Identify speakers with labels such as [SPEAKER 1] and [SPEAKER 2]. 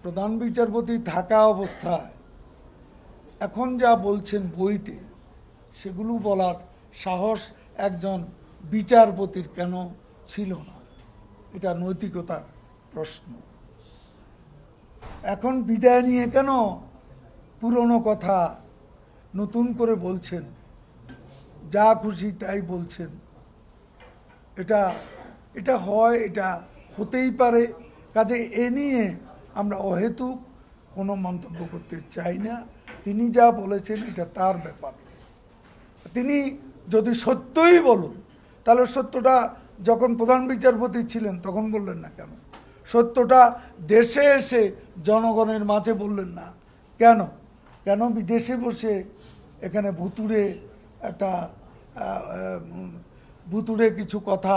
[SPEAKER 1] প্রধান বিচারপতি থাকা অবস্থায় এখন যা বলছেন বইতে সেগুলো বলার সাহস একজন বিচারপতির কেন ছিল না? এটা নৈতিকতার প্রশ্ন। এখন বিদায় নিয়ে কেন পুরনো কথা নতুন করে বলছেন, যা খুশি তাই বলছেন? এটা হয়, এটা হতেই পারে। কাজে এ নিয়ে আমরা অহেতুক কোনো মন্তব্য করতে চাই না। তিনি যা বলেছেন এটা তার ব্যাপার। তিনি যদি সত্যই বলুন, তাহলে সত্যটা যখন প্রধান বিচারপতি ছিলেন তখন বললেন না কেন? সত্যটা দেশে এসে জনগণের মাঝে বললেন না কেন? কেন বিদেশে বসে এখানে ভুতুড়ে কিছু কথা